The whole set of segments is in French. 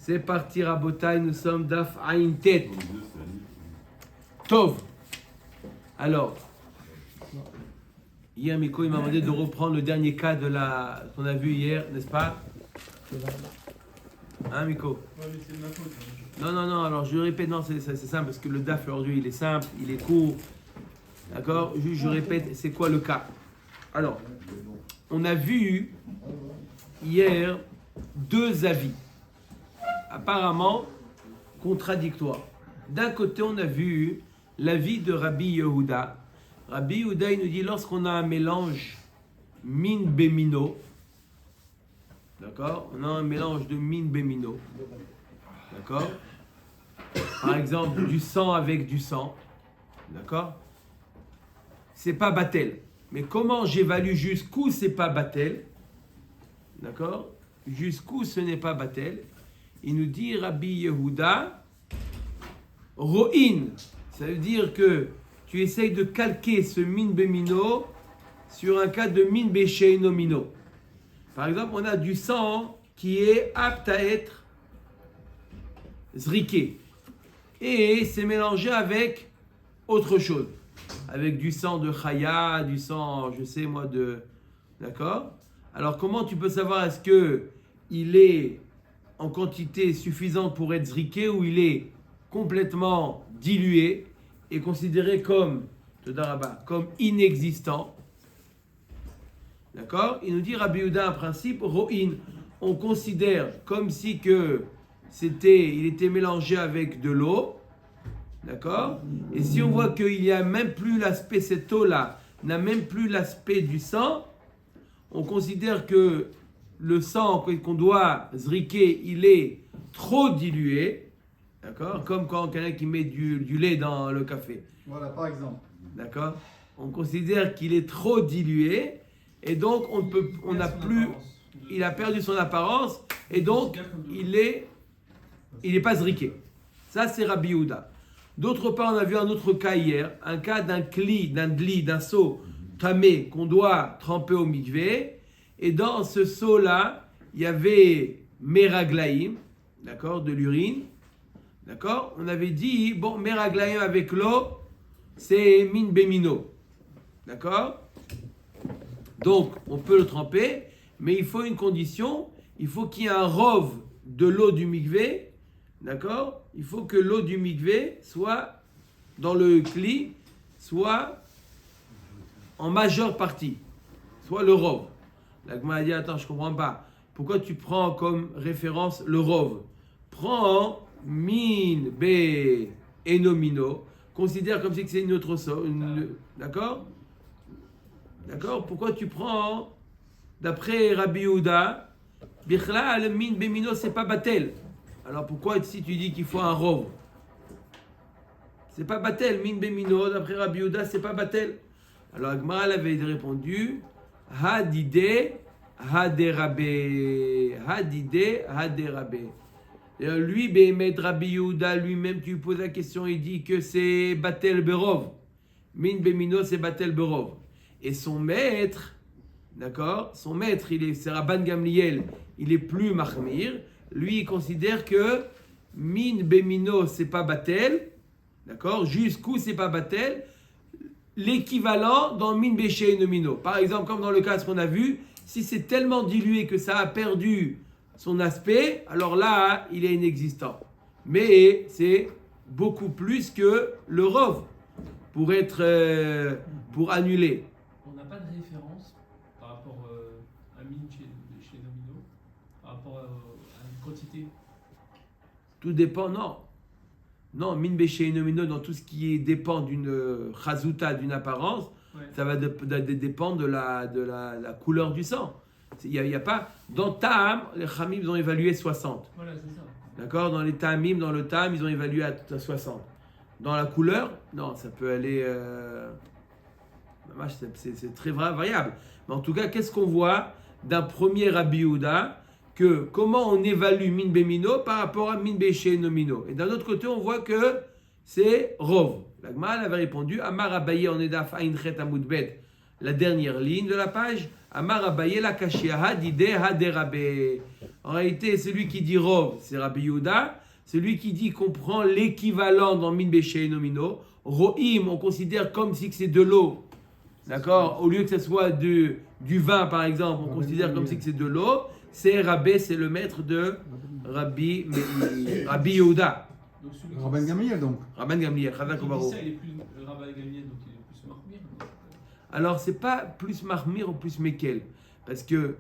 C'est parti, Rabotai, nous sommes Daf Ain Tet. Tov. Alors, hier, Miko, il m'a demandé de reprendre le dernier cas qu'on a vu hier, n'est-ce pas? Hein, Miko? Non, alors je répète, non, c'est simple, parce que le Daf aujourd'hui, il est simple, il est court. D'accord? Juste, je répète, c'est quoi le cas? Alors, on a vu hier deux avis, apparemment contradictoires. D'un côté, on a vu l'avis de Rabbi Yehuda. Rabbi Yehuda, il nous dit, lorsqu'on a un mélange min bémino, d'accord? On a un mélange de min bémino, d'accord? Par exemple, du sang avec du sang, d'accord? C'est pas batel. Mais comment j'évalue jusqu'où c'est pas batel? D'accord? Jusqu'où ce n'est pas batel? Il nous dit Rabbi Yehuda, ro'in. Ça veut dire que tu essayes de calquer ce min bémino sur un cas de min bécheino mino. Par exemple, on a du sang qui est apte à être zriké. Et c'est mélangé avec autre chose. Avec du sang de chaya, du sang, je sais moi, de... D'accord? Alors, comment tu peux savoir est-ce qu'il est en quantité suffisante pour être zriké ou il est complètement dilué et considéré comme inexistant? D'accord? Il nous dit Rabbi Yehuda un principe, ro'in. On considère comme si il était mélangé avec de l'eau. D'accord? Et si on voit qu'il n'y a même plus l'aspect, cette eau-là n'a même plus l'aspect du sang, on considère que le sang qu'on doit zriquer, il est trop dilué. D'accord? Comme quand quelqu'un qui met du lait dans le café. Voilà, par exemple. D'accord? On considère qu'il est trop dilué et donc il a perdu son apparence et donc il est pas zriqué. Ça, c'est Rabbi Yehuda. D'autre part, on a vu un autre cas hier, un cas d'un dli, d'un seau tamé qu'on doit tremper au mikvé. Et dans ce seau-là, il y avait meraglaïm, d'accord, de l'urine. D'accord? On avait dit, bon, meraglaïm avec l'eau, c'est min bémino. D'accord? Donc, on peut le tremper, mais il faut une condition, il faut qu'il y ait un rove de l'eau du mikvé. D'accord? Il faut que l'eau du mikvé soit dans le kli, soit en majeure partie, soit le rov. La Gemara a dit, attends, je ne comprends pas. Pourquoi tu prends comme référence le rov? Prends min be enomino, considère comme si c'est une autre sauce. D'accord? D'accord? Pourquoi tu prends, d'après Rabbi Yehuda, bichla, le min be mino, c'est pas batel. Alors pourquoi ici tu dis qu'il faut un rov? C'est pas batel, min bemino, d'après Rabbi Yehuda, c'est pas batel. Alors Agmara avait répondu, hadide, haderabe. Et lui, Behemet Rabbi Yehuda, lui-même, tu lui poses la question, il dit que c'est batel berov. Min bemino, c'est batel berov. Et son maître, d'accord, c'est Rabban Gamliel, il est plus mahmir. Lui, il considère que min bémino, c'est pas batel, d'accord? Jusqu'où c'est pas batel? L'équivalent dans min béché nomino. Par exemple, comme dans le cas qu'on a vu, si c'est tellement dilué que ça a perdu son aspect, alors là, il est inexistant. Mais c'est beaucoup plus que le rov pour annuler. On n'a pas de référence par rapport à min chez nomino, par rapport à une quantité. Tout dépend, non, min béché nomino, dans tout ce qui dépend d'une chazuta, d'une apparence, ouais. Ça va dépendre de la couleur du sang. Il y a pas, dans Ta'am, les Chamim ont évalué 60. Voilà, c'est ça. D'accord? Dans les Ta'amim, dans le Ta'am, ils ont évalué à 60. Dans la couleur, non, ça peut aller... c'est très variable. Mais en tout cas, qu'est-ce qu'on voit d'un premier Rabbi Yehuda? Que comment on évalue min bémino par rapport à min béché nomino. Et d'un autre côté, on voit que c'est rov. La Gemara avait répondu, Amar Abaye en edaf ainchet amudbet, la dernière ligne de la page. Amar Abaye la kashia hadide haderabe. En réalité, celui qui dit Rov, c'est Rabbi Yehuda. Celui qui dit qu'on prend l'équivalent dans Min Béché et Nomino. Rohim, on considère comme si c'est de l'eau. D'accord? Au lieu que ce soit du vin, par exemple, on considère comme si c'est de l'eau. C'est Rabbi, c'est le maître de Rabbi Yehuda. Rabban Gamliel donc. Rabban Gamliel, Chazak Il dit Obaro. ça, il est plus Rabbi Gamliel, donc il est plus marmire. Alors, c'est pas plus marmir ou plus mekel. Parce que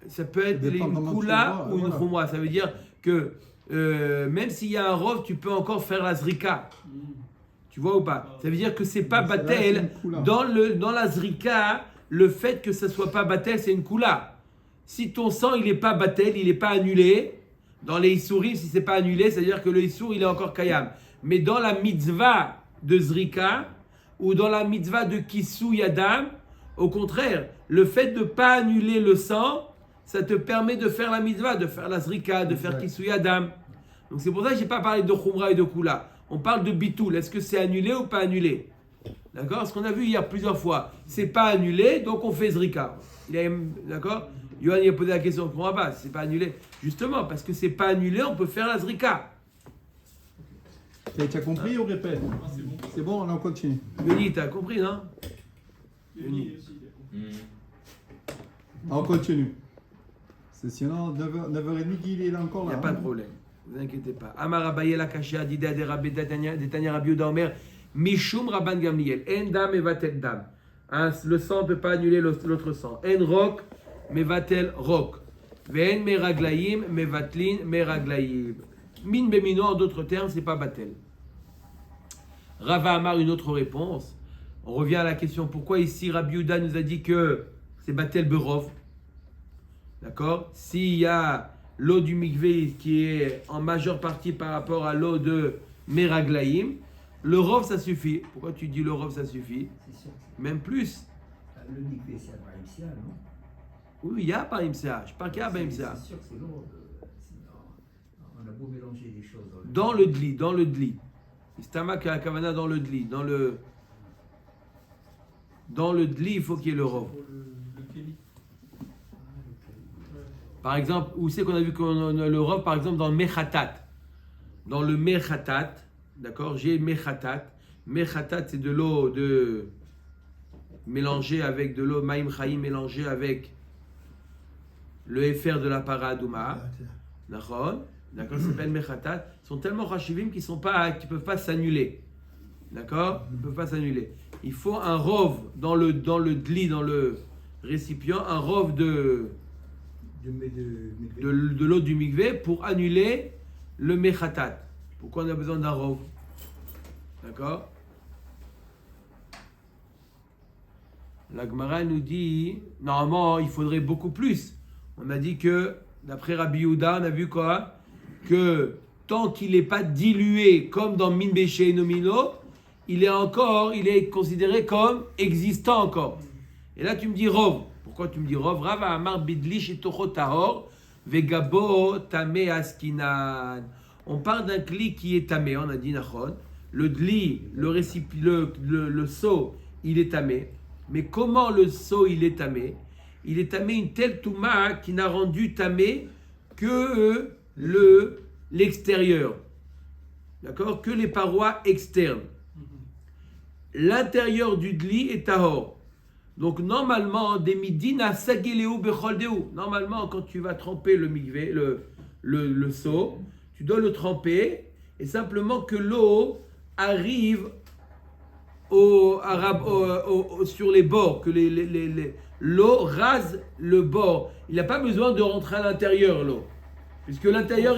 ça peut être Ça dépend une comment tu kula le vois, ou une voilà. khumra. Ça veut dire que même s'il y a un rov, tu peux encore faire la zrika. Tu vois ou pas? Ça veut dire que c'est pas Mais c'est batel. là, c'est une kula. Dans la zrika, le fait que ça soit pas batel, c'est une kula. Si ton sang, il est pas batel, il est pas annulé, dans les Issourim, si c'est pas annulé, c'est-à-dire que le Issour, il est encore kayam. Mais dans la mitzvah de zrika, ou dans la mitzvah de Kissou Yadam, au contraire, le fait de ne pas annuler le sang, ça te permet de faire la mitzvah, de faire la zrika, de faire Kissou Yadam. Donc c'est pour ça que je n'ai pas parlé de Khumra et de Kula. On parle de Bitoul. Est-ce que c'est annulé ou pas annulé? D'accord? Ce qu'on a vu hier plusieurs fois, c'est pas annulé, donc on fait zrika. D'accord? Yohann il a posé la question, on ne comprend pas, c'est pas annulé. Justement, parce que c'est pas annulé, on peut faire la zrika. Tu as compris ou répète? Ah, c'est bon. C'est bon, on continue. Denis, t'as compris, non? Denis aussi, il a compris. On continue. C'est sinon 9h30 qu'il est là encore Il n'y là. a pas de problème. Ne vous inquiétez pas. Amar Abaye la Kasha, Dida de Rabbi Detania Rabbi Yehuda Omer, Mishum Rabban Gamliel, En dam mevatel dam. Le sang ne peut pas annuler l'autre sang. En rok mevatel rok. Ven meraglaim mevatlin meraglaim. Min bemino, en d'autres termes, c'est pas batel. Rava Amar, une autre réponse. On revient à la question pourquoi ici Rabbi Yehuda nous a dit que c'est batel berov. D'accord? S'il y a l'eau du mikvé qui est en majeure partie par rapport à l'eau de Meraglaïm, le rov ça suffit. Pourquoi tu dis le rov ça suffit? C'est sûr. Même plus. Le mikvé, c'est à Baïmsia, non? Oui, il y a par Imsa. Je parle qu'il y a par Imsa. C'est sûr que c'est l'eau. On a beau mélanger des choses. Dans le dli. Istama Kavana dans le dli. Dans le dli, il faut qu'il y ait le rov. Pour le kéli. Par exemple, où c'est qu'on a vu qu'on a le rov, par exemple, dans le mechatat. Dans le mechatat, d'accord, j'ai mechatat. Mechatat, c'est de l'eau mélangée avec de l'eau maïm chaim mélangée avec le éfer de la paradouma. D'accord, ça s'appelle mechatat. Ils sont tellement rachivim qu'ils ne peuvent pas s'annuler. D'accord, ils ne peuvent pas s'annuler. Il faut un rov dans le dli, dans le récipient, un rov de l'eau du mikvé pour annuler le mechatat. Pourquoi on a besoin d'un rov? D'accord? La Gemara nous dit, normalement, il faudrait beaucoup plus. On a dit que, d'après Rabbi Yehuda, on a vu quoi? Que tant qu'il n'est pas dilué, comme dans Min Béché et Nomino, il est considéré comme existant encore. Et là, tu me dis rov. Pourquoi tu me dis rov? Rava amar bidli shetocho tahor vegabo tamé askinan. On parle d'un kli qui est tamé, on a dit nachon. Le dli, le seau, il est tamé. Mais comment le seau il est tamé? Il est tamé une telle touma qui n'a rendu tamé que l'extérieur. D'accord? Que les parois externes. L'intérieur du dli est tahor. Donc normalement, des midina sageleu becholdeu. Normalement, quand tu vas tremper le mikvé, le seau, tu dois le tremper et simplement que l'eau arrive sur les bords, que l'eau rase le bord. Il n'a pas besoin de rentrer à l'intérieur, l'eau, puisque l'intérieur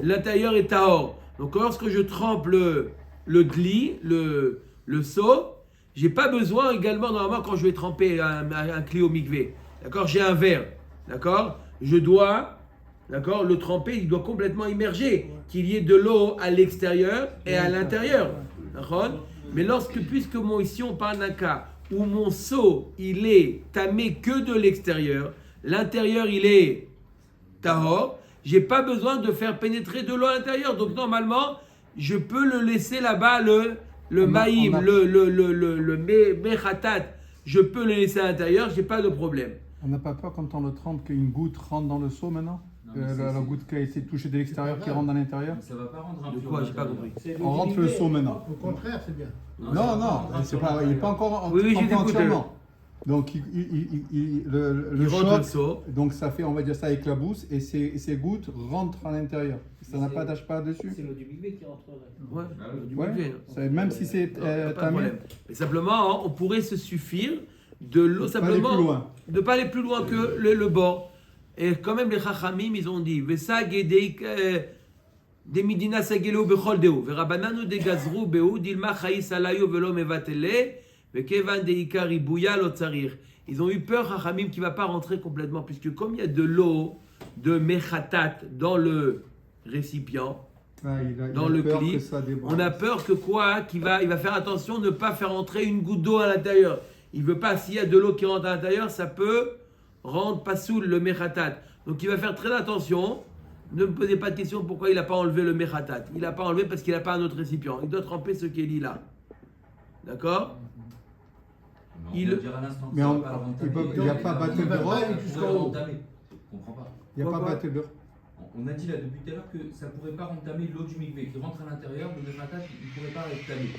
l'intérieur est tahor. Donc lorsque je trempe le dli, le seau, j'ai pas besoin également, normalement, quand je vais tremper un kli au mikvé, d'accord, j'ai un verre, d'accord, je dois, d'accord, le tremper, il doit complètement immerger, qu'il y ait de l'eau à l'extérieur et à l'intérieur, d'accord. Mais puisque ici on parle d'un cas où mon seau, il est tamé que de l'extérieur, l'intérieur, il est tahor, j'ai pas besoin de faire pénétrer de l'eau à l'intérieur, donc normalement, je peux le laisser là-bas, le maïm, le mechatat, je peux le laisser à l'intérieur, j'ai pas de problème. On n'a pas peur quand on le trempe qu'une goutte rentre dans le seau maintenant? la goutte qui a été touchée de l'extérieur qui rentre dans l'intérieur. Ça va pas rendre un De peu quoi? J'ai pas compris. On rentre le seau maintenant. Au contraire, c'est bien. Non, c'est pas, il n'est pas encore Oui, j'ai encore écouté. entièrement. Donc le Il rentre le choc, seau. donc ça fait, on va dire ça éclabousse et ces gouttes rentrent à l'intérieur. Ça n'attache pas dessus. C'est l'eau du Big qui rentrerait. Ouais, Bah oui. du Ouais. budget, hein. Même si c'est Non, y a pas de tamé, problème. Mais simplement, hein, on pourrait se suffire de l'eau, pas aller plus simplement, loin. de ne pas aller plus loin que le bord. Et quand même, les Chachamim, ils ont dit, Vesa gedeik de midina sagelo bechol deo, verabananu de gazru beu, dilma chaïs alayo velo mevatele, vekevan deika ribuya lo tsarir. Ils ont eu peur, Chachamim, qui ne va pas rentrer complètement, puisque comme il y a de l'eau de mechatat dans le récipient, dans le peur clip, que ça déborde. on a peur que quoi? Il va faire attention de ne pas faire entrer une goutte d'eau à l'intérieur. Il veut pas, s'il y a de l'eau qui rentre à l'intérieur, ça peut rendre pas sous le mechatat. Donc il va faire très attention. Ne me posez pas de question pourquoi il n'a pas enlevé le mechatat. Il n'a pas enlevé parce qu'il n'a pas un autre récipient. Il doit tremper ce qu'il lit là. D'accord? On Il- va dire à l'instant que Mais ça on- va pas le il peut- rentamer. il y a pas battu Il le va bras. pas aller On jusqu'en va le haut. rentamer. Je comprends pas. Il n'y a pas Pourquoi? battu le beurre. On a dit là depuis tout à l'heure que ça pourrait pas rentamer l'eau du mikvé qui rentre à l'intérieur, le méfatat, il pourrait pas rentamer.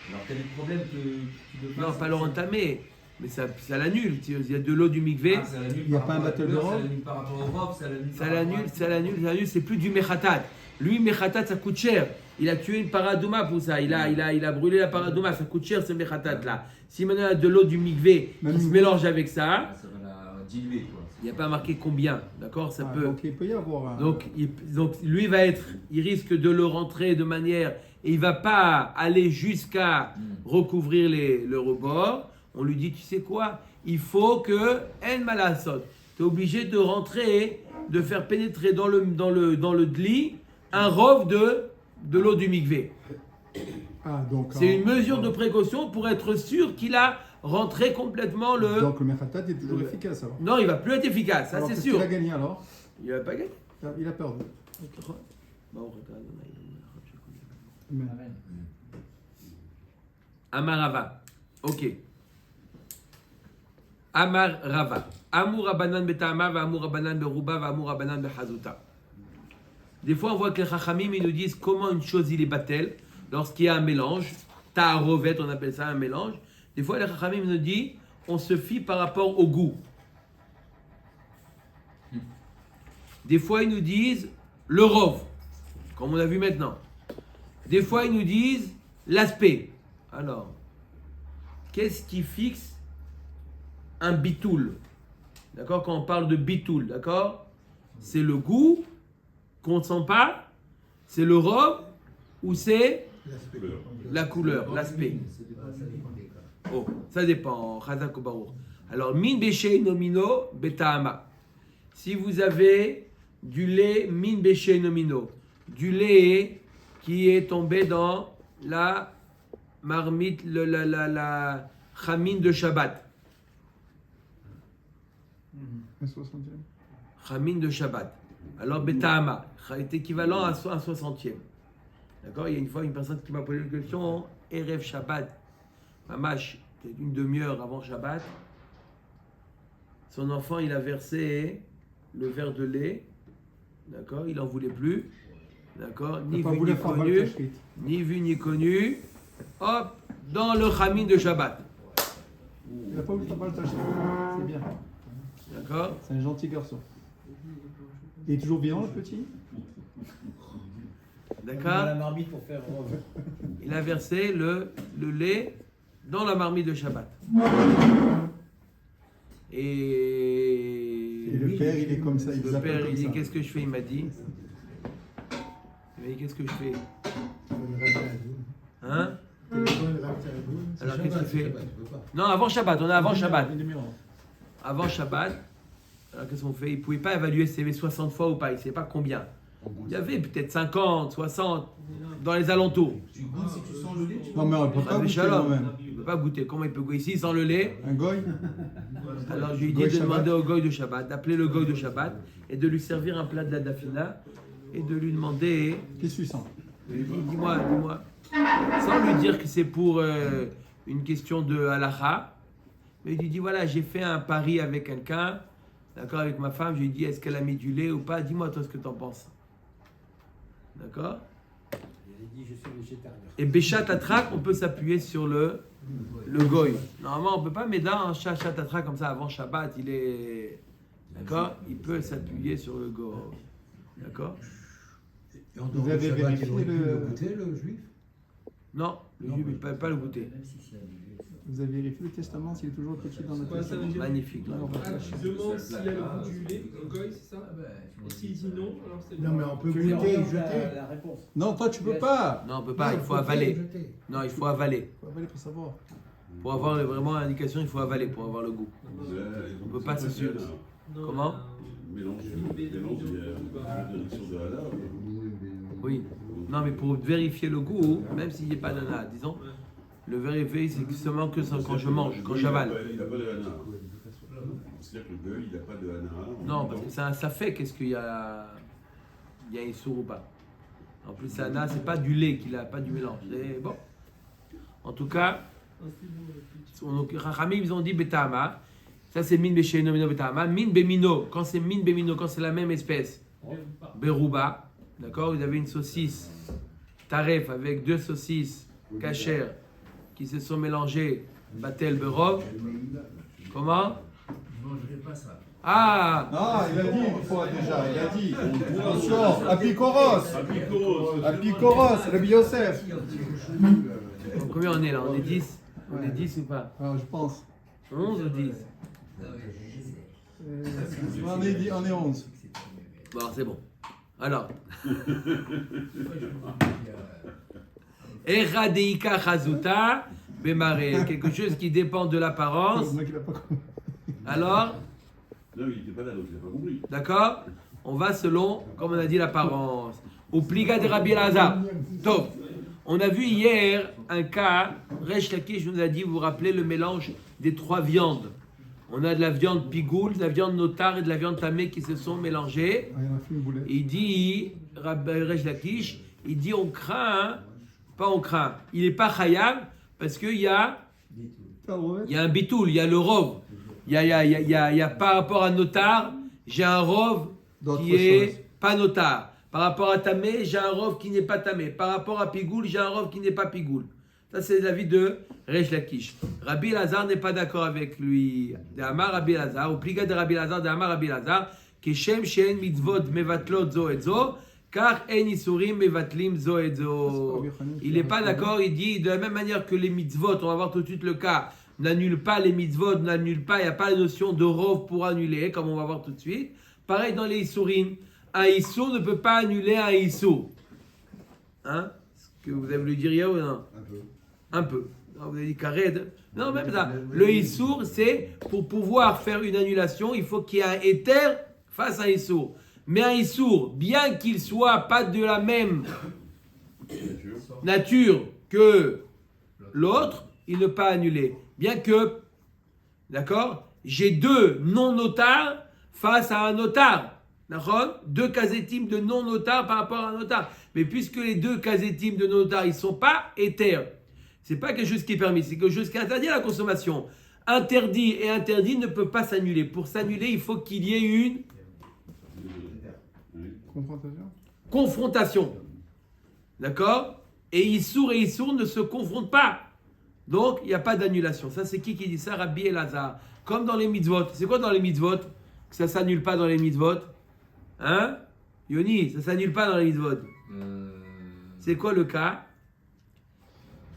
Alors quel est le problème que tu le Non, fasses, pas le c'est- rentamer. Mais ça l'annule. Il y a de l'eau du mikvé. Ah, ça l'annule Il y a par pas un rapport à la battle de couleur, robe? Ça l'annule par rapport au robe, ça l'annule Ça par rapport l'annule, à- ça l'annule, c'est plus du mechatat. Lui, mechatat, ça coûte cher. Il a tué une paradouma pour ça. Il a brûlé la paradouma, ça coûte cher ce mechatat là. Si maintenant il y a de l'eau du mikvé Même qui se une- mélange avec ça, Ah, ça va la diluer quoi. il n'y a pas marqué combien, d'accord? Ça Ah, peut. donc il peut y avoir un... Donc lui il risque de le rentrer de manière et il va pas aller jusqu'à recouvrir le rebord. On lui dit, tu sais quoi? Il faut que en malasot. Tu es obligé de rentrer, de faire pénétrer dans le dli un rove de l'eau du mikvé. donc, C'est une mesure de précaution pour être sûr qu'il a rentré complètement le. Donc le mechatat est toujours efficace alors. Non, il va plus être efficace, ça Alors, c'est qu'est-ce sûr. qu'il a gagné alors? Il va pas gagner. Il a perdu. Mais- Amen. Amar Rava. Ok. Amar Rava. Amur Rabanan betama, va Amur Rabanan beruba, va Amur Rabanan bechazuta. Des fois, on voit que les Chachamim, ils nous disent comment une chose il est batel lorsqu'il y a un mélange. Ta'arovet, on appelle ça un mélange. Des fois, les Chachamim nous disent on se fie par rapport au goût. Des fois, ils nous disent le rov, comme on a vu maintenant. Des fois, ils nous disent l'aspect. Alors, qu'est-ce qui fixe un bitoul? D'accord? Quand on parle de bitoul, d'accord? C'est le goût qu'on ne sent pas? C'est le rov? Ou c'est la couleur, l'aspect? Ça dépend des cas. Oh, ça dépend. Chazak ou barour. Alors, min beshei nomino betahama. Si vous avez du lait min beshei nomino, du lait qui est tombé dans la marmite, la chamine de Shabbat. Un 60e. Chamine de Shabbat. Alors, betahama est équivalent à un 60e. D'accord? Il y a une fois une personne qui m'a posé une question, Erev Shabbat, Mamash, peut-être une demi-heure avant Shabbat, son enfant, il a versé le verre de lait, d'accord? Il n'en voulait plus, d'accord? Ni Pas vu voulu ni faire connu, Balkashrit. ni vu ni connu, hop, dans le Chamine de Shabbat, Il n'a pas voulu faire Balkashrit. C'est bien. d'accord? C'est un gentil garçon. Il est toujours vivant le petit? On a D'accord? la marmite pour faire rove. Il a versé le lait dans la marmite de Shabbat. Et le père, il est comme ça. Il Le vous appelle père, comme il dit, ça. qu'est-ce que je fais? Il m'a dit. Il m'a dit, qu'est-ce que je fais? Hein? Alors, qu'est-ce que tu fais? Non, avant Shabbat, on est avant Shabbat. Avant Shabbat, alors qu'est-ce qu'on fait? Il ne pouvait pas évaluer s'il y avait 60 fois ou pas, il ne savait pas combien. Il y avait peut-être 50, 60 dans les alentours. Tu goûtes si tu sens le lait, tu Non, mais on ne peut pas Ah, mais goûter Shalom, quand même. il ne peut pas goûter. Comment il peut goûter? Ici, il sent le lait. Un goy? Alors je lui ai dit Goy de Shabbat. demander au goy de Shabbat, d'appeler le goy de Shabbat et de lui servir un plat de la dafina et de lui demander, Qu'est-ce que tu sens? je lui ai dit, dis-moi, sans lui dire que c'est pour une question de halakha, mais il lui dit voilà, j'ai fait un pari avec quelqu'un, d'accord, avec ma femme, je lui ai dit, est-ce qu'elle a mis du lait ou pas? Dis-moi toi ce que tu en penses. D'accord? Il a dit, je suis végétarien. Et Béchat Atrak, on peut s'appuyer sur le goy. Normalement, on peut pas, mais là, un Béchat Atrak, comme ça, avant Shabbat, il est. D'accord? Il peut s'appuyer sur le goy. D'accord? Et en Vous dehors du avez Shabbat, vérifié il aurait pu le- le goûter, le juif? Non, le juif, il ne peut pas le goûter. Vous avez vérifié le testament s'il est toujours petit dans le Ouais, ça veut testament? dire- Magnifique. Non, Ah, tu demandes s'il y a le goût du lait, le goy, c'est ça? Et s'il dit non, alors c'est Non, mais on peut Tu lui goûter et orientes jeter. la réponse. Non, toi tu peux pas. Non, on peut pas, Non, il faut goûter et avaler. jeter. Non, il faut avaler. Faut avaler pour savoir. Pour avoir vraiment l'indication, il faut avaler pour avoir le goût. On peut pas s'assurer. Non, Comment? Mélange, il y a la direction de Hana. Oui. Non, mais pour vérifier le goût, même s'il n'y a pas d'ana, disons, le vérifier, c'est seulement que ça, quand je mange, quand j'avale. Il n'a pas de Hana. C'est-à-dire que le gueule, il n'a pas de Hana. Non, parce que ça fait qu'est-ce qu'il y a un sourd ou pas. En plus, c'est Anna, c'est pas du lait qu'il a, pas du mélange. Et bon. En tout cas, Rachamim, ils ont dit Betama. Ça, c'est Min Besheno Mino Betama. Min Bemino, quand c'est Min Bemino, quand c'est la même espèce. Beruba. D'accord? Vous avez une saucisse taref avec 2 saucisses kasher qui se sont mélangées. Batel Berov. Comment? Je ne mangerai pas ça. Ah! Ah, il a dit une fois déjà, il a dit. Attention, Apikoros. Apikoros, Rabbi Yosef. Combien on est là? On est 10? On est 10 ou pas? Alors, je pense. 11 ou 10? On est 11. Bon, c'est bon. Alors. Eradeika Chazuta Bemare. Quelque chose qui dépend de l'apparence. Le mec, il a pas compris. Alors, Non, il n'était pas là, donc il n'a pas compris. d'accord? On va selon, comme on a dit, l'apparence. Au pliga de Rabbi Elazar. Top. On a vu hier un cas, Resh Lakish nous a dit, vous vous rappelez le mélange des 3 viandes. On a de la viande pigoule, de la viande notar et de la viande tamée qui se sont mélangées. Ah, il en a fait une boulette. Il dit, Resh Lakish, il dit on craint, pas on craint, il n'est pas khayab parce qu'il y a un bitoul, il y a le rov. Il y a par rapport à notar, j'ai un rov D'autres qui est choses. pas notar. Par rapport à tamé, j'ai un rov qui n'est pas tamé. Par rapport à pigoul, j'ai un rov qui n'est pas pigoul. Ça, c'est l'avis de Resh Lakish. Rabbi Elazar n'est pas d'accord avec lui. De Amar Rabbi Elazar, ou pliga de Rabbi Elazar, de Amar Rabbi Elazar, Keshem she'en mitzvot mevatlot zo et zo, car en isurim mevatlim zo et zo. Il n'est pas d'accord, il dit de la même manière que les mitzvot, on va voir tout de suite le cas, n'annule pas les mitzvot, n'annule pas, il n'y a pas la notion de rov pour annuler, comme on va voir tout de suite. Pareil dans les isurim, un issour ne peut pas annuler un issour. Hein? Est-ce que vous avez voulu dire hier ou non? Un peu. Non, vous avez dit kared. Non, même ça. Le issour, c'est pour pouvoir faire une annulation, il faut qu'il y ait un éther face à un issour. Mais un issour, bien qu'il soit pas de la même nature que l'autre, il ne peut pas annuler. Bien que, d'accord, j'ai 2 non-notaires face à un notar. D'accord? 2 casétimes de non-notaires par rapport à un notar. Mais puisque les 2 casétimes de non-notaires, ils ne sont pas éthers, c'est pas quelque chose qui est permis, c'est quelque chose qui est interdit à la consommation. Interdit et interdit ne peut pas s'annuler. Pour s'annuler, il faut qu'il y ait une Confrontation. confrontation. D'accord? Et Issour ne se confrontent pas. Donc, il n'y a pas d'annulation. Ça, c'est qui dit ça? Rabbi Elazar. Comme dans les mitzvot. C'est quoi dans les mitzvot? Que ça ne s'annule pas dans les mitzvot? Hein? Yoni, ça ne s'annule pas dans les mitzvot. C'est quoi le cas?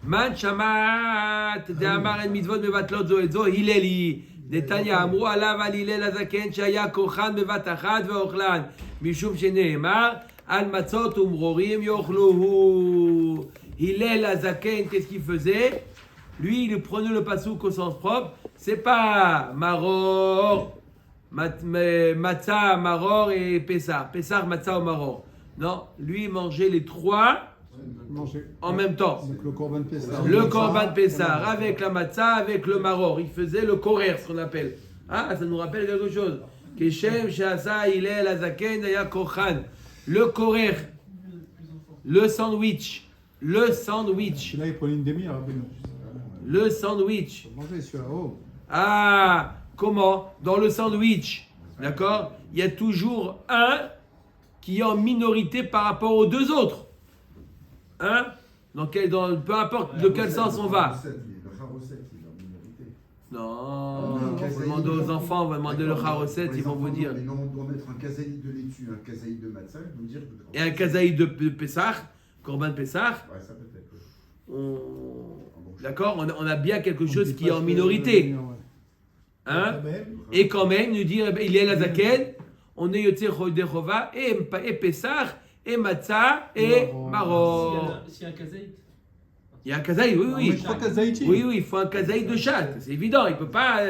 Man shamat de amar en mitzvot mevatlot zo et zo hileli. Netanya amru alav al Hillel hazaken shaya kochan bevat achat veochlan mishum sheneemar al matzot umrorim yochluhu. Hillel hazaken, qu'est-ce qu'il faisait? Lui, il prenait le pasouk au sens propre. C'est pas maror, matzah, maror et pessar. Pessar, matzah ou maror. Non, lui, il mangeait les 3 Manger. en même temps. Donc le Corban Pessah. Le Korban Pessar avec la matzah, avec le maror. Il faisait le korer, ce qu'on appelle. Ah, ça nous rappelle quelque chose. Keshem, Shasa, Hillel, Azaken, Aya Kochan. Le korer. Le sandwich. Le sandwich. Là, il prenait une demi, Rabbi. Le sandwich. Manger celui-là. Oh. Ah, comment? Dans le sandwich, D'accord? Il y a toujours un qui est en minorité par rapport aux deux autres. Hein? Peu importe de quel sens on va. Le Haroset, il est en minorité. Non, il faut demander aux enfants, on va demander le Haroset, ils vont vous dire. Mais non, on doit mettre un kazaïd de laitue, un kazaïd de matzah, nous dire que... Et un kazaïd de Pessah, Korban Pessah, Ouais, ça peut-être. Ouais. d'accord, on a bien quelque chose qui est en minorité. Hein? Et quand même, nous dire, il est la zaken, on est Yotzer Chodechova, et Pessah, et Matzah, et Maror. S'il y a un kazaït. Il y a un kazaïd, oui. Oui, il faut un kazaïd de chat, c'est évident, il peut pas.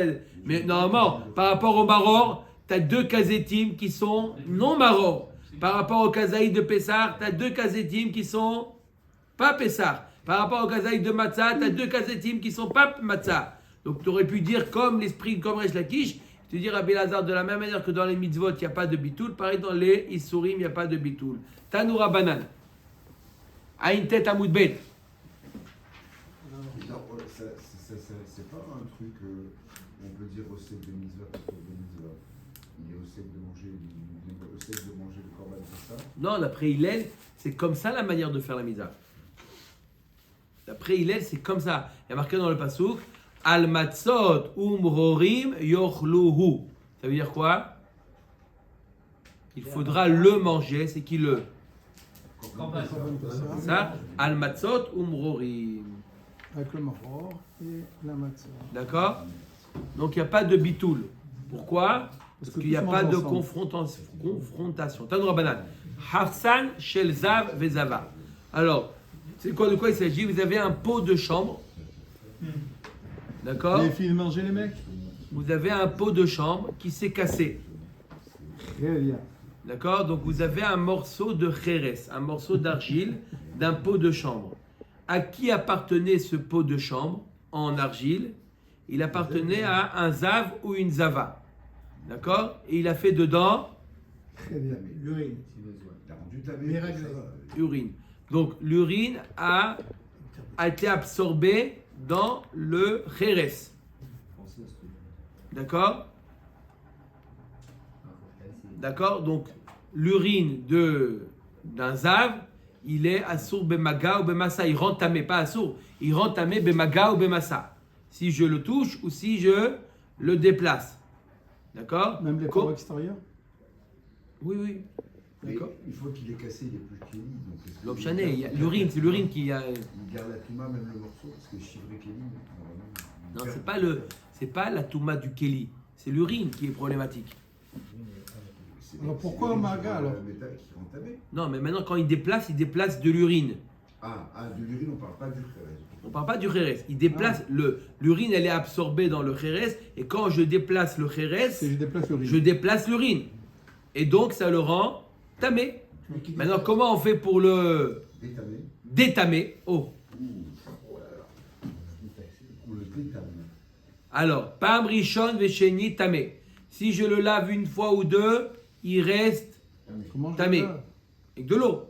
Mais normalement, par rapport au Maror, tu as deux kazétim qui sont non Maror. Par rapport au kazaïd de Pessah, tu as deux kazétim qui sont pas Pessah. Par rapport au kazaïd de Matzah, tu as deux kazétim qui sont pas Matzah. Donc tu aurais pu dire comme l'esprit, comme Resh Lakish, te dire à Belazar de la même manière que dans les mitzvot, il n'y a pas de bitoul, pareil dans les Issourim, il n'y a pas de bitoul. Tanoura Banan. Aïn tête à Moudbet. C'est pas un truc, on peut dire au sec de mitzvah, parce que le mitzvah, il est au sec de manger le korban, c'est ça? Non, d'après Hillel, c'est comme ça la manière de faire la mitzvah. D'après Hillel, c'est comme ça. Il y a marqué dans le pasouk, Al matzot umrorim yochluhu. Ça veut dire quoi? Il faudra le manger, c'est qui le? C'est ça? Al matzot umrorim. Avec le maror et la matzah. D'accord? Donc il n'y a pas de bitoul. Pourquoi? Parce qu'il n'y a pas de confrontation. Tanoura Banan. Harsan shel zav vezava. Alors, c'est quoi, de quoi il s'agit? Vous avez un pot de chambre. D'accord? Les filles manger les mecs. Vous avez un pot de chambre qui s'est cassé. Très bien. D'accord? Donc vous avez un morceau de khéres, un morceau d'argile d'un pot de chambre. À qui appartenait ce pot de chambre en argile? Il appartenait à un zav ou une zava. D'accord? Et il a fait dedans Très bien. L'urine. Il a rendu ta mère, ça va. urine. Donc l'urine a été absorbée dans le khéres. D'accord? D'accord? Donc l'urine d'un zav, il est assour bemaga ou bemassa. Il rentre tamé, pas assour. Il rentre tamé bemaga ou bemassa. Si je le touche ou si je le déplace. D'accord? Même les corps extérieurs. Oui, oui. Mais D'accord. une fois qu'il est cassé, il est plus Kelly. L'homme chané, il y a l'urine, c'est l'urine qui a. Il garde la touma, même le morceau, parce que chivré Kelly, Non, c'est pas la touma du Kelly, c'est l'urine qui est problématique. Alors pourquoi Maga, alors? Le métal qui est entamé. Non, mais maintenant quand il déplace de l'urine. De l'urine, on parle pas du frère. On parle pas du khéres. Il déplace l'urine, elle est absorbée dans le khéres, et quand je déplace le khéres, Si je déplace l'urine. je déplace l'urine. Et donc ça le rend tamé. Maintenant, comment on fait pour le Détamé. détamer? Oh. Ou le détamé. Alors, Pam Rishon Vesheni tamé. Si je le lave une fois ou deux, il reste Comment je tamé. le lave? Avec de l'eau.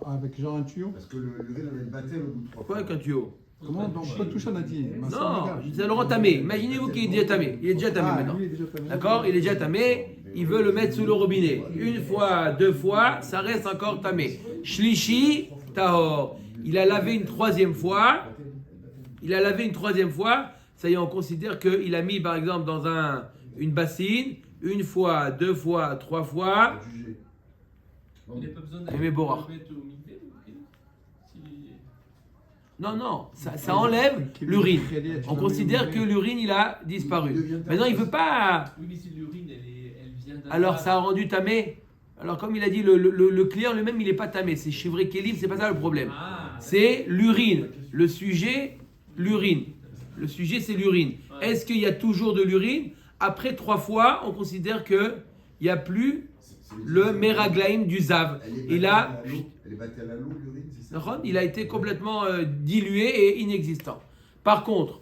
Avec genre un tuyau. Parce que l'urine, elle est battelle au bout de 3 Quoi fois. avec un tuyau? Comment? Donc pas toucher un Nati. Non, ça le rend tamé. Imaginez-vous qu'il est déjà tamé. Il est déjà tamé maintenant. Lui, il est déjà tamé. D'accord? Il est déjà tamé. Il veut le mettre sous le robinet. Une fois, deux fois, ça reste encore tamé. Shlishi, tahor. Il a lavé une troisième fois. Ça y est, on considère qu'il a mis, par exemple, dans une bassine, une fois, deux fois, trois fois. Jugé. Il n'y a pas besoin Et mes borards. de mettre au mikvé, Non, ça enlève l'urine. On considère que l'urine, il a disparu. Maintenant, il veut pas. Oui, mais si l'urine, elle vient d'un. Alors, ça a rendu tamé. Alors, comme il a dit, le client lui-même, il n'est pas tamé. C'est chivré kélim, c'est pas ça le problème. C'est l'urine. Le sujet, l'urine. Le sujet, c'est l'urine. Est-ce qu'il y a toujours de l'urine? Après 3 fois, on considère qu'il n'y a plus le meraglaïm du zav. Il a. Elle est battue à la l'eau, l'urine, c'est ça? Il a été complètement dilué et inexistant. Par contre,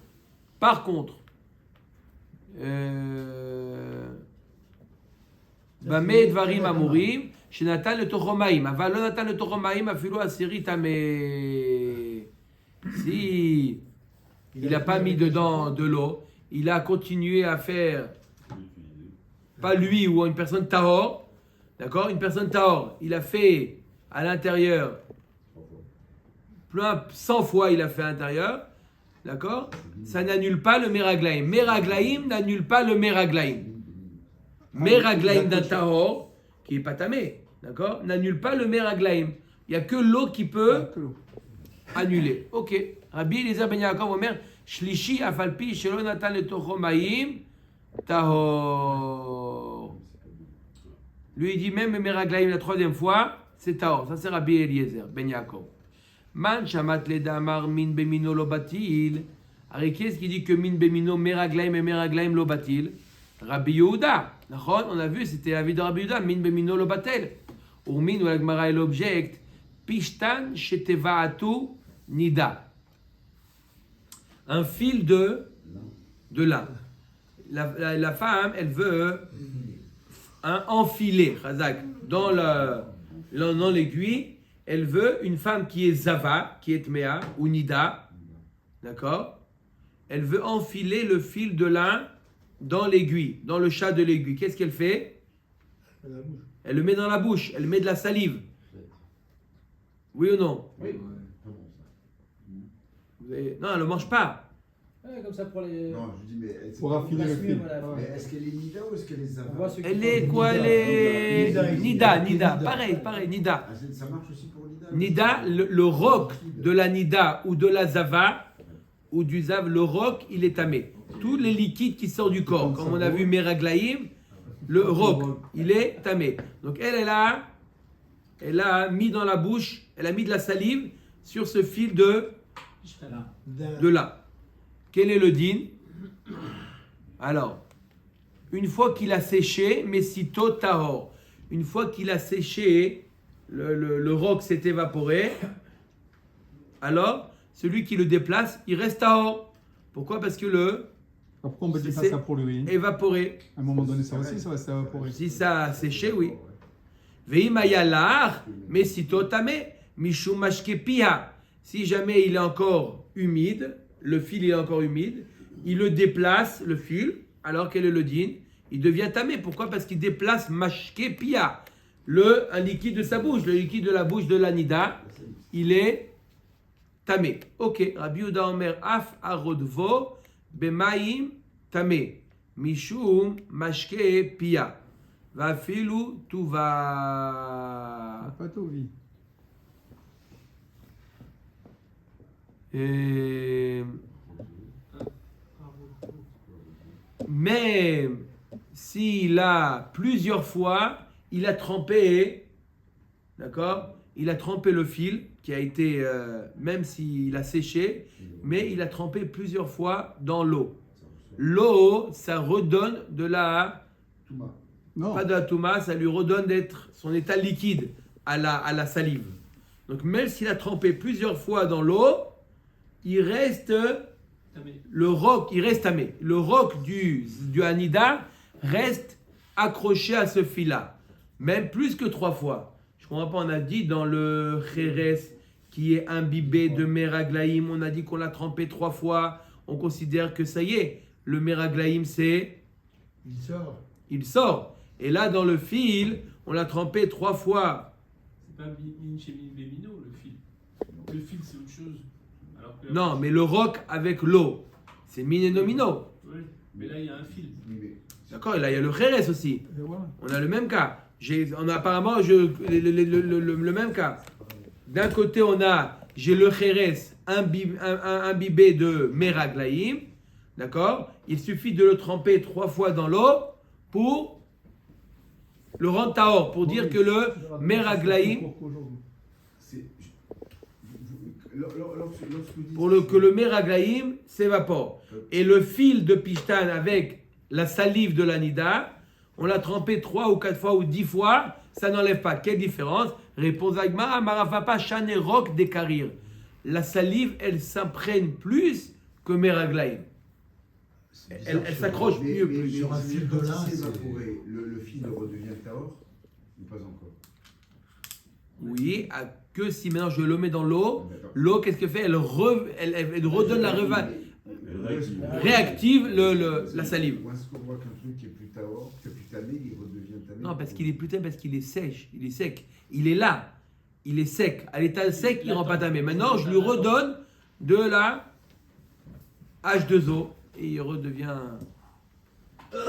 Bameh dvarim amurim, shenatan letochomaim, aval lo natan letochomaim afilu asiri tameh. Si il n'a pas mis dedans de l'eau, il a continué à faire pas lui ou une personne tahor, d'accord? Une personne tahor, il a fait à l'intérieur, plein 100 fois il a fait à l'intérieur, d'accord? Ça n'annule pas le meraglaim. Meraglaim n'annule pas le meraglaim. Meraglaim d'un tahor, qui est pas tamé, d'accord? N'annule pas le meraglaim. Il n'y a que l'eau qui peut annuler. Ok. Rabbi Eliezer ben Yaakov Omer, Shlishi afalpi shelo natan letocho maim tahor. Lui il dit même meraglaim la troisième fois, c'est tahor. Ça c'est Rabbi Eliezer ben Yaakov. Man shamat ledamar min bemino lo batil. Alors qui est-ce qui dit que min bemino meraglaim et meraglaim lo batil? Rabbi Yehuda. On a vu, c'était l'avis de Rabbi Yehuda, min bemino lo batel. Ou min ou la Gemara est l'object. Pishtan shetevaatu nida. Un fil de lin. La femme, elle veut enfiler, dans l'aiguille. Elle veut une femme qui est zava, qui est tmea, ou nida. D'accord? Elle veut enfiler le fil de lin dans l'aiguille, dans le chat de l'aiguille. Qu'est-ce qu'elle fait? Elle le met dans la bouche, elle met de la salive. Oui ou non? Oui. Non, elle ne mange pas. Ouais, comme ça pour les. Non, je dis, mais Pour affiler le fil. mais est-ce qu'elle est Nida ou est-ce qu'elle est Zava? On voit ceux qui Elle font est des quoi? Elle est Nida. Pareil, Nida. Ah, ça marche aussi pour Nida? Nida, le roc de la Nida ou de la Zava, ou du Zav, le roc, il est tamé. Tous les liquides qui sortent du corps, comme on a vu Meraglaïm, le roc, il est tamé. Donc elle a mis dans la bouche, elle a mis de la salive sur ce fil de là. Quel est le din? Alors, une fois qu'il a séché, Messito Tahor, une fois qu'il a séché, le roc s'est évaporé, alors celui qui le déplace, il reste Tahor. Pourquoi? Parce que Pourquoi on ne dit pas c'est ça pour l'urine? évaporé. À un moment donné, ça aussi, ça va s'évaporer. Si ça a séché, oui. Veimayalar, Messito Tamé, Mishum Mashke Pia. Si jamais il est encore humide, le fil est encore humide, il le déplace, le fil, alors quel est le din? Il devient tamé. Pourquoi? Parce qu'il déplace mashke pia, un liquide de sa bouche, le liquide de la bouche de l'anida, il est tamé. Ok, Rabbi Yehuda Omer af arodvo bemaim tamé, mishum mashke pia, vafilu tuva. Pas tout, oui. Même s'il a plusieurs fois, il a trempé, d'accord? Il a trempé le fil qui a été, même s'il a séché, mais il a trempé plusieurs fois dans l'eau. L'eau, ça redonne de la, Non. pas de la touma, ça lui redonne d'être son état liquide à la salive. Donc même s'il a trempé plusieurs fois dans l'eau, il reste le roc, il reste tamé. Le roc du Hanida reste accroché à ce fil-là, même plus que 3 fois. Je comprends pas, on a dit dans le Kheres qui est imbibé de Meraglaïm, on a dit qu'on l'a trempé 3 fois, on considère que ça y est, le Meraglaïm c'est... Il sort. Et là dans le fil, on l'a trempé 3 fois. C'est pas min chez min bemino le fil. Le fil c'est autre chose. Alors que Non, mais le roc avec l'eau, c'est min et nomino. Oui, mais là il y a un fil. D'accord, et là il y a le Kheres aussi. Et voilà. On a le même cas. On a apparemment le même cas. D'un côté, j'ai le Kheres imbibé de Meraglaïm. D'accord? Il suffit de le tremper 3 fois dans l'eau pour le rendre tahor, pour dire que le Meraglaïm, que le Meraglaïm s'évapore. Et le fil de Pishtan avec la salive de l'anida, on l'a trempé 3 ou 4 fois ou 10 fois, ça n'enlève pas. Quelle différence? Réponse Agmara, Marafapa, Shane Rock des Karir. La salive, elle s'imprègne plus que Meraglaïm. Elle s'accroche mieux plus. Sur un fil de lin, le fil redevient tahor ou pas encore? Oui, que si maintenant je le mets dans l'eau, l'eau, qu'est-ce qu'elle fait? Elle redonne la réactive la salive. Ou est-ce qu'on voit qu'un truc qui est plus tahor, que plus tamé, il redevient tamé. Non, parce qu'il est plus tamé, parce qu'il est sèche, il est sec. Il est là, il est sec. À l'état sec, il ne rend pas tamé. Maintenant, je lui redonne de la H2O et il redevient. J'ai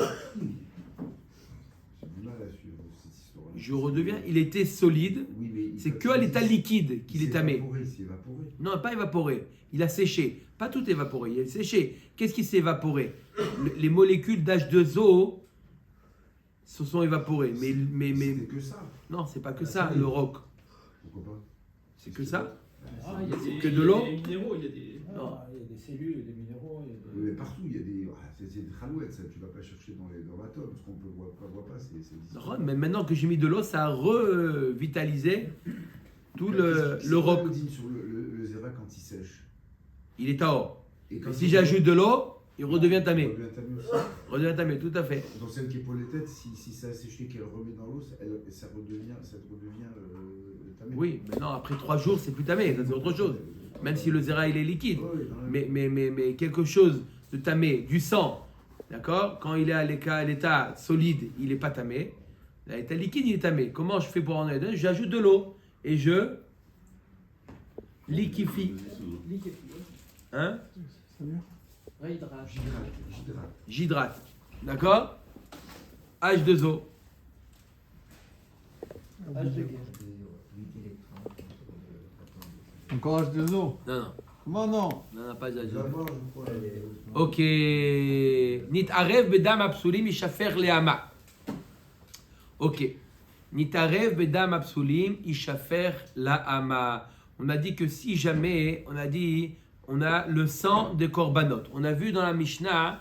du mal à suivre cette histoire. Je redeviens. Il était solide. Oui, mais C'est que à l'état liquide qu'il est tamé. Il s'est évaporé. Non, pas évaporé. Il a séché. Pas tout évaporé. Il a séché. Qu'est-ce qui s'est évaporé? Les molécules d'H2O se sont évaporées. C'était que ça. Non, c'est pas que ça, le roc. Pourquoi pas? C'est que ça? Ah, il y a des, Que de l'eau? il y a des minéraux, il y a des. Non. Il y a des cellules, des minéraux. Il y a des... Mais partout, il y a des. C'est des khalouettes, ça. Tu vas pas chercher dans l'atome, parce qu'on ne voit pas. Non, mais maintenant que j'ai mis de l'eau, ça a revitalisé tout le roc. Sur le zéra quand il sèche. Il est à or. Et Et si j'ajoute de l'eau, il redevient tamé. Il redevient tamé aussi. Redevient tamé, tout à fait. Dans celle qui est pour les têtes, si ça a séché, qu'elle remet dans l'eau, ça redevient tamé. Oui, mais non, après 3 jours, c'est plus tamé, ça c'est autre chose. Même si le zéra il est liquide. Ouais, dans la- Mais quelque chose de tamé, du sang, d'accord? Quand il est à l'état solide, il n'est pas tamé. À l'état liquide, il est tamé. Comment je fais pour en aider? J'ajoute de l'eau et je liquifie. Hein? Réhydrate. J'hydrate. J'hydrate. D'accord? H2O. Encore H2O. Non, non. Comment non? Non, pas H2O. D'abord, je crois. Ok. Nitarev bedam apsulim ishafer leama. Ok. Nitarev bedam apsulim ishafer laama. On a dit que si jamais, on a le sang des korbanot. On a vu dans la Mishnah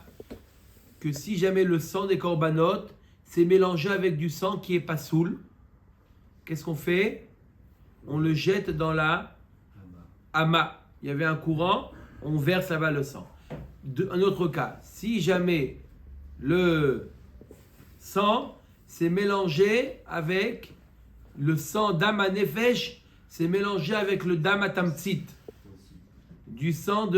que si jamais le sang des korbanot s'est mélangé avec du sang qui est pas soul, qu'est-ce qu'on fait? On le jette dans la Ama. Il y avait un courant, on verse là-bas le sang. Un autre cas, si jamais le sang s'est mélangé avec le sang d'Ama Nefesh, s'est mélangé avec le Dama Tamtsit, du sang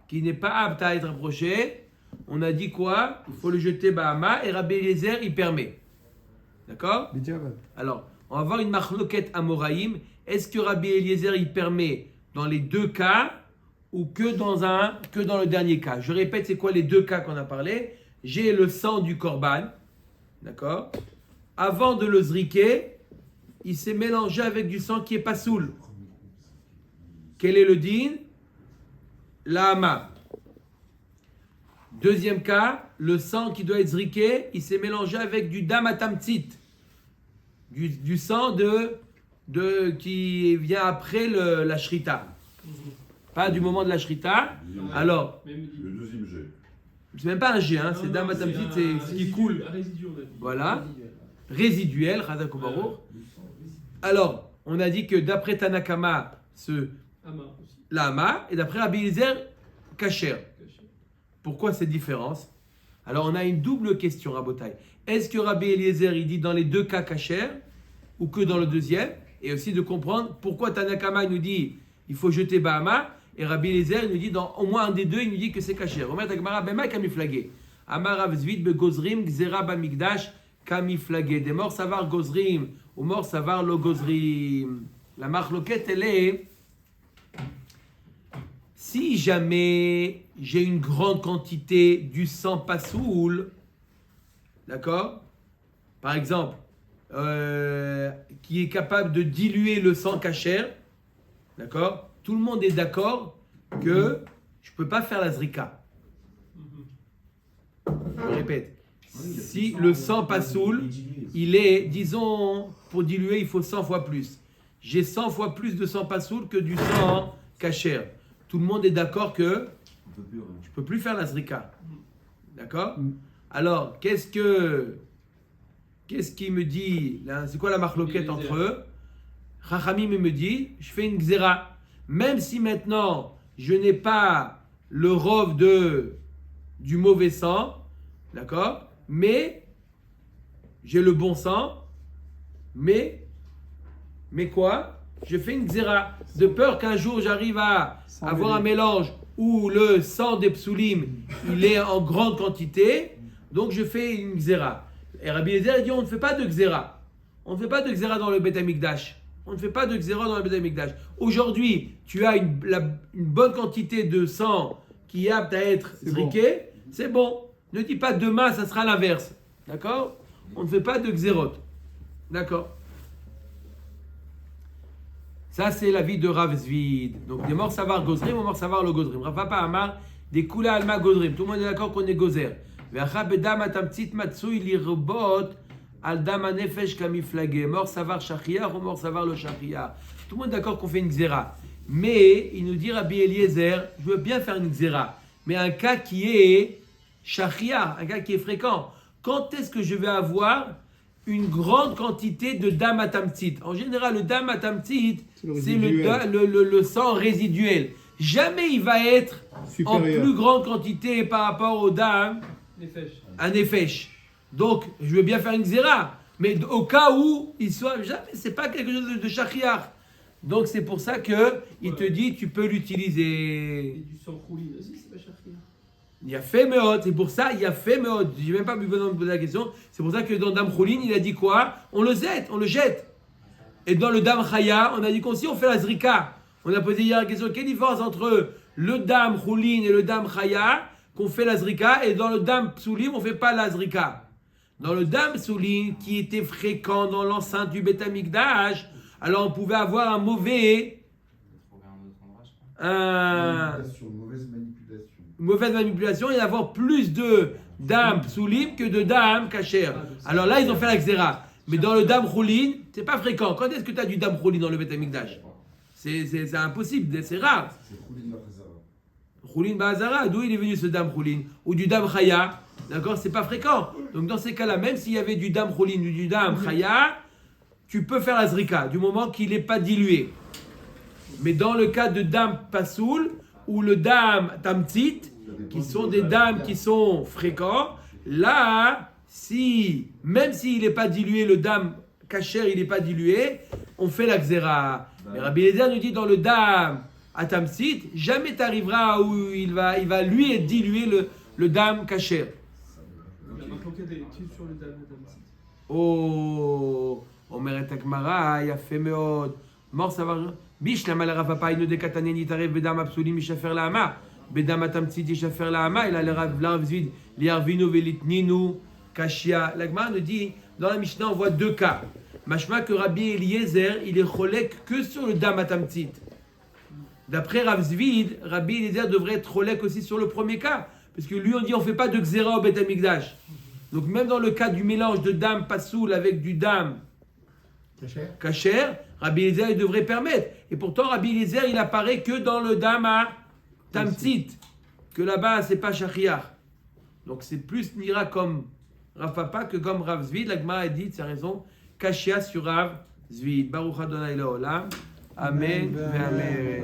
qui n'est pas apte à être approché, on a dit quoi? Il faut le jeter Bahama et Rabbi Eliezer il permet. D'accord? Bidjavad. Alors, on va voir une marloquette Amoraïm. Est-ce que Rabbi Eliezer il permet dans les deux cas ou que dans le dernier cas? Je répète, c'est quoi les deux cas qu'on a parlé? J'ai le sang du korban, d'accord? Avant de le zriquer, il s'est mélangé avec du sang qui est pas soul. Quel est le din? L'ama. Deuxième cas, le sang qui doit être zriqué, il s'est mélangé avec du damatamtsit, du sang qui vient après la shrita. Pas du moment de la shrita. Alors, Même Le deuxième jet. c'est même pas un jet, hein, c'est damatamtsit, c'est ce qui coule. Un résidu, on a dit. Voilà. Résiduel, Chazak Baruch. Alors, on a dit que d'après Tanakama, Ama aussi. l'ama, et d'après Rabbi Eliezer, kasher. Pourquoi cette différence? Alors, on a une double question, Rabotai. Est-ce que Rabbi Eliezer, il dit dans les deux cas kasher, ou que dans le deuxième? Et aussi de comprendre pourquoi Tanakama il nous dit il faut jeter Bahama, et Rabbi Eliezer il nous dit dans au moins un des deux, il nous dit que c'est kasher. Omer Takmara, Bema kamiflagé. Amar Rav Zvid begozrim, gzera bamigdash, kamiflagé. Des morts savar gozrim, ou morts savar lo gozrim. La marloquette, elle est si jamais j'ai une grande quantité du sang pasoul, d'accord? Par exemple, qui est capable de diluer le sang kasher, d'accord? Tout le monde est d'accord que je ne peux pas faire la zrika. Je répète, si le sang pasoul, il est, disons, pour diluer, il faut 100 fois plus. J'ai 100 fois plus de sang pasoul que du sang kasher. Tout le monde est d'accord que je ne peux plus faire la zrika. D'accord? Alors, qu'est-ce qui me dit, là, c'est quoi la marloquette entre eux? Chachamim me dit, je fais une xéra. Même si maintenant, je n'ai pas le rov du mauvais sang, d'accord? Mais, j'ai le bon sang, mais quoi? Je fais une xéra. De peur qu'un jour, j'arrive à avoir un mélange où le sang des psoulim, il est en grande quantité, donc je fais une xéra. Et Rabbi Eliezer dit on ne fait pas de Xéra. On ne fait pas de Xéra dans le Beth Amikdash. On ne fait pas de Xéra dans le Beth Amikdash. Aujourd'hui, tu as une bonne quantité de sang qui est apte à être zriké, c'est bon. Ne dis pas demain, ça sera l'inverse. D'accord? On ne fait pas de Xérot. D'accord? Ça, c'est l'avis de Rav Zvid. Donc, des morts savar gozrim ou morts savar le gozrim. Rav Papa Amar, des kula alma gozrim. Tout le monde est d'accord qu'on est gozer. Ve'acha bedam atamtzit matsui lirbot al dam anefesh kamiflagé. Mort savar shachiyar ou mort savar le shachiyar. Tout le monde est d'accord qu'on fait une xéra. Mais, il nous dit Rabbi Eliezer, je veux bien faire une xéra. Mais un cas qui est shachiyar, un cas qui est fréquent. Quand est-ce que je vais avoir une grande quantité de dam atamtzit? En général, le dam atamtzit, c'est le sang résiduel. Jamais il va être supérieur, en plus grande quantité par rapport au dam, un nefesh. Donc, je veux bien faire une xéra, mais au cas où il soit, jamais, c'est pas quelque chose de shachiyar. Donc, c'est pour ça que il te dit, tu peux l'utiliser. Et du sang roulé aussi, c'est pas shachiyar. Il a fait meod, c'est pour ça, il a fait meod. J'ai même pas besoin de me poser la question. C'est pour ça que dans Dam Choulin, il a dit quoi? On le jette. Et dans le Dam Chaya, on a dit qu'aussi on fait la zrika. On a posé hier la question, quelle différence entre le Dam Choulin et le Dam Chaya, qu'on fait la zrika, et dans le Dam Psulim, on fait pas la zrika. Dans le Dam Psulim, qui était fréquent dans l'enceinte du Beth Amikdash, alors on pouvait avoir un mauvais... Mauvaise manipulation et avoir plus de dam psulim que de dam kasher. Alors là, ils ont fait la xéra. Mais dans le dam choulin, c'est pas fréquent. Quand est-ce que tu as du dam choulin dans le Beth Amikdash? C'est impossible, c'est rare. C'est Choulin Bahazara, d'où il est venu ce dam choulin? Ou du dam chaya, d'accord? C'est pas fréquent. Donc dans ces cas-là, même s'il y avait du dam choulin ou du dam chaya, tu peux faire la zrika, du moment qu'il n'est pas dilué. Mais dans le cas de dam pasoul, ou le dam tamtzit, qui sont des dames qui sont fréquents, là, même s'il n'est pas dilué, le dam kasher, il n'est pas dilué, on fait la xéra. Mais Rabbi Eliezer nous dit dans le dam atamtzit, jamais tu arriveras où il va lui être dilué le dam kasher. Il y a maintenant qu'il y a des études sur le dam tamtzit. Oh, Omeret Akmara, il a fait meod. Mort, ça va. Bish, la malheur papa, il nous décatane, il t'arrive, bedam absolu, michafer la hama. Bedam atamtsi, michafer la hama. Il a l'air vide, liarvino, velitninu, kashia. L'Agmara nous dit, dans la Mishnah, on voit deux cas. Mashma que Rabbi Eliezer, il est cholek que sur le dam atamtsit. D'après Rav Zvid, Rabbi Eliezer devrait être cholek aussi sur le premier cas. Parce que lui, on dit, on ne fait pas de xéra au Beth Amikdash. Donc, même dans le cas du mélange de dam pasoul avec du dam kasher, Rabbi Eliezer il devrait permettre. Et pourtant, Rabbi Eliezer il apparaît que dans le dam tamtzit, que là-bas c'est pas shachiyar. Donc c'est plus nira comme Rav Papa que comme Rav Zvid. La Gemara a dit, c'est raison, kashia sur Rav Zvid. Baruch Adonai Leolam. Amen. Amen.